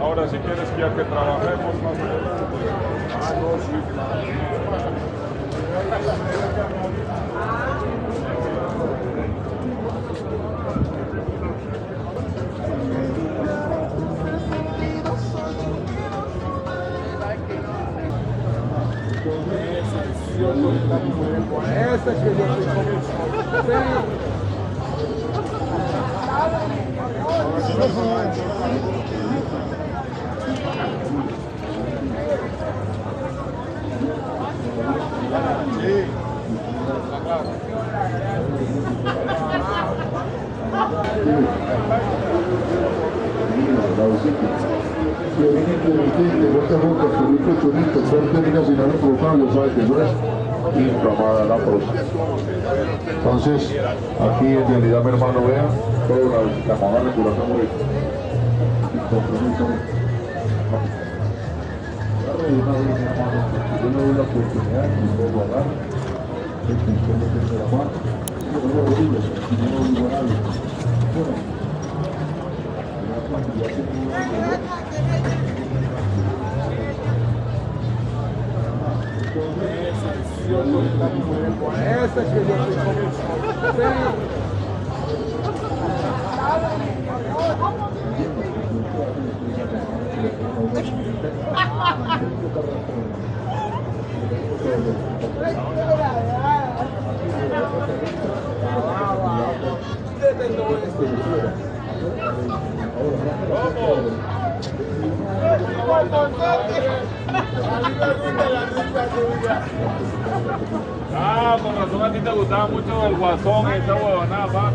Ahora, si quieres que ya que trabajemos más o menos. Ah, no, sí, esa que yo inflamada la próstata. Entonces, aquí en realidad, mi hermano, vean toda la mamá de curación muy compromiso. Yo no doy la oportunidad que me puedo guardar, que tengo la mano, no lo digo, no lo digo a nadie. Essa que eu Ah, con razón a ti te gustaba mucho el Guasón, esa huevonada, va.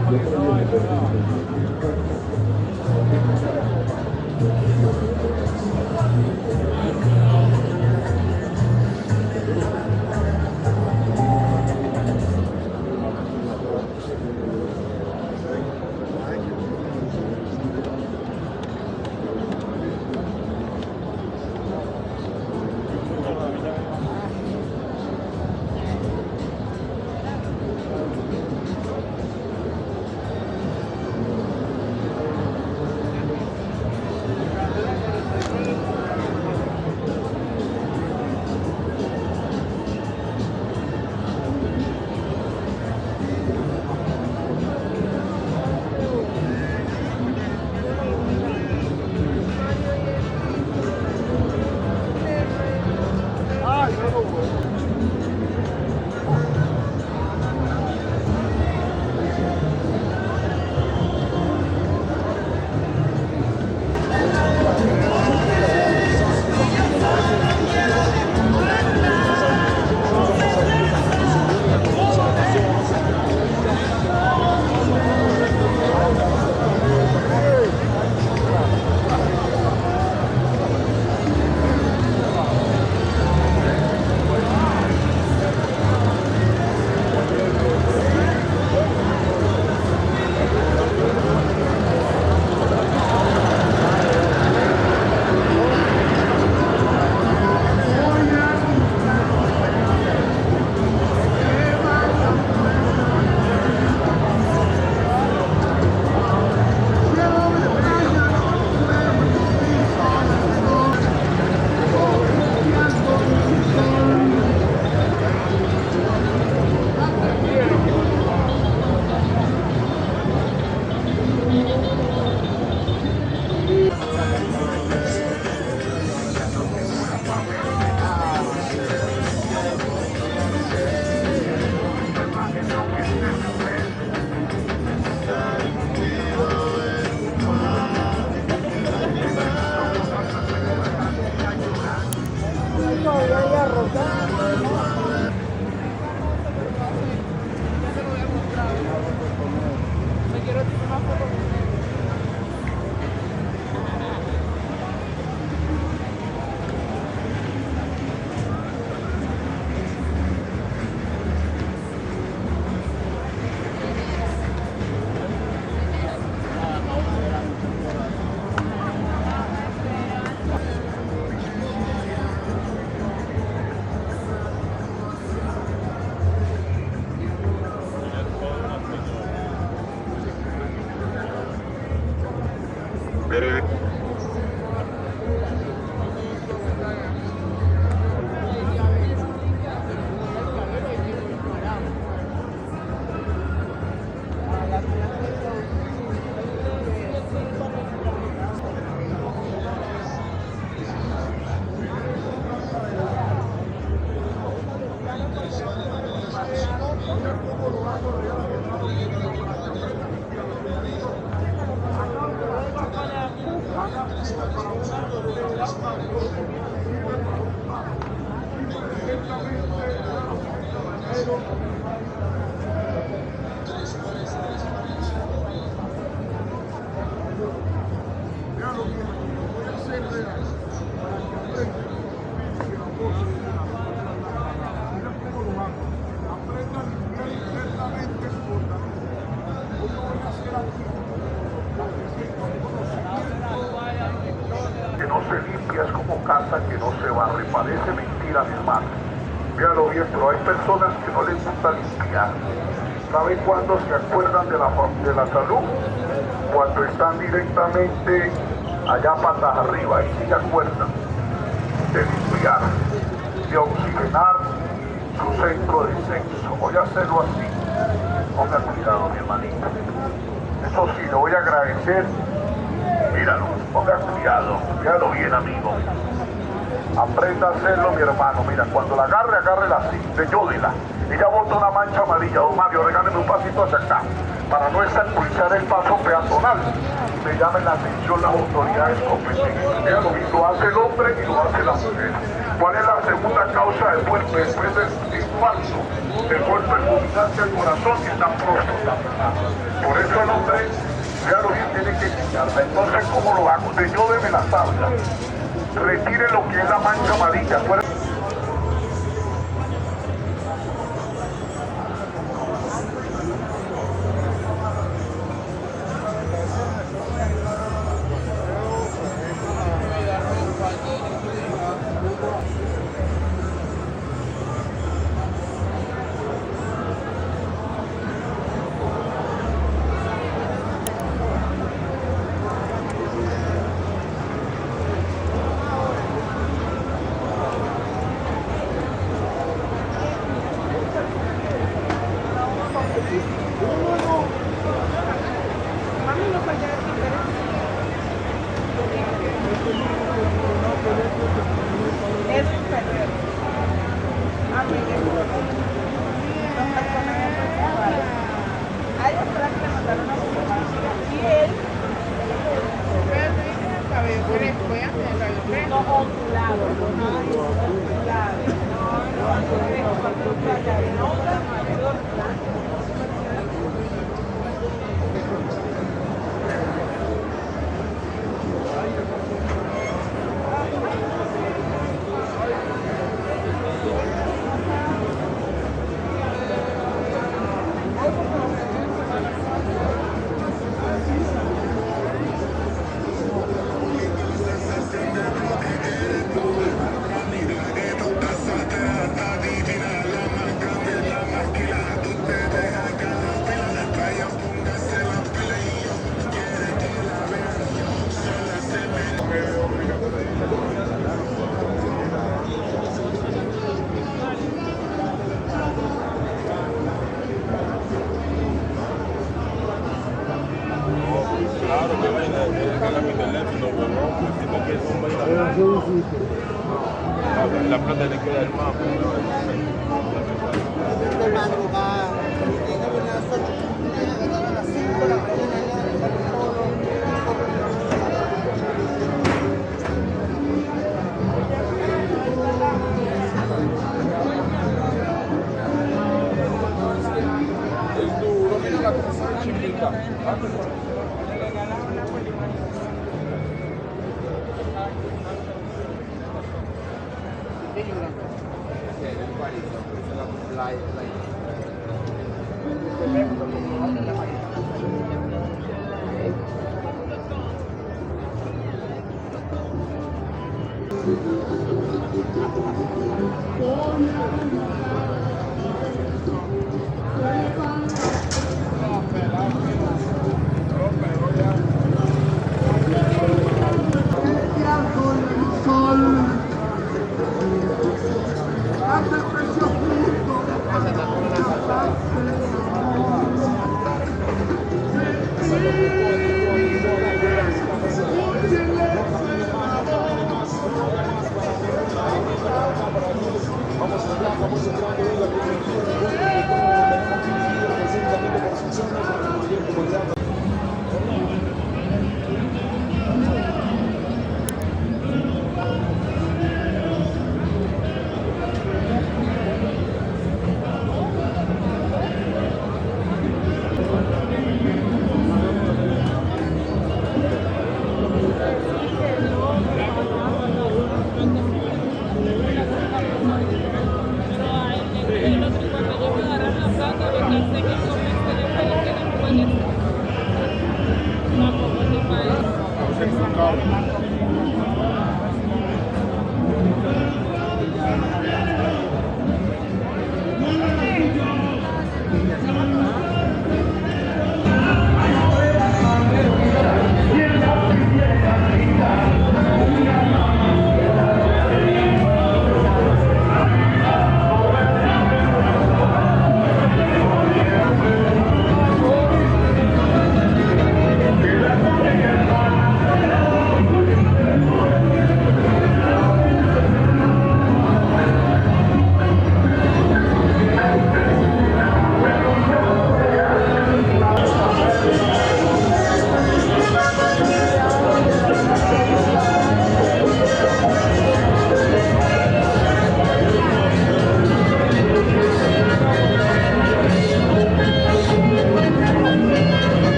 Que no se limpia es como casa que no se barre. Parece mentira, mi hermano. Véalo bien, pero hay personas que no les gusta limpiar. ¿Saben cuándo se acuerdan de la salud? Cuando están directamente allá patas arriba, y sí se acuerdan de limpiar, de oxigenar su centro de sexo. Voy a hacerlo así. Ponga cuidado, mi hermanito. Eso sí, le voy a agradecer. Míralo, ponga cuidado, véalo bien, amigo. Aprenda a hacerlo, mi hermano. Mira, cuando la agarre, agárrela así, deyódela. Ella bota una mancha amarilla. Don Mario, regáleme un pasito hacia acá, para no esculpir el paso peatonal. Me llamen la atención las autoridades competentes. Véalo bien, lo hace el hombre y lo hace la mujer. ¿Cuál es la segunda causa de muerte después del infarto? El golpe fulminante al corazón y la próstata. Por eso el hombre, véalo bien, tiene que quitarla. Entonces, ¿cómo lo hago? Deyódeme la tabla. Retire lo que es la mancha amarilla. La plata le queda al mapa. De madrugada, llegaba a las 8, a las 5 de la mañana. Es duro, mira la cosa chiquita. Vamos a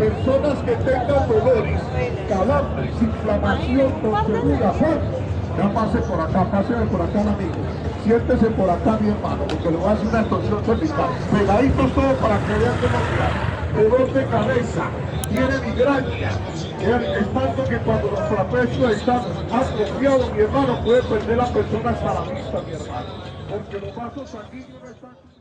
Personas que tengan dolores, calambres, inflamación con segunda ya pase por acá, páseme por acá, amigo. Siéntese por acá, mi hermano, porque le voy a hacer una extorsión cervical. Pegaditos todos para que vean cómo queda. Dolor de cabeza, tiene migraña. Es tanto que cuando los trapecios están atrofiados, mi hermano, puede perder la persona hasta la vista, mi hermano. Porque los vasos sanguíneos no están...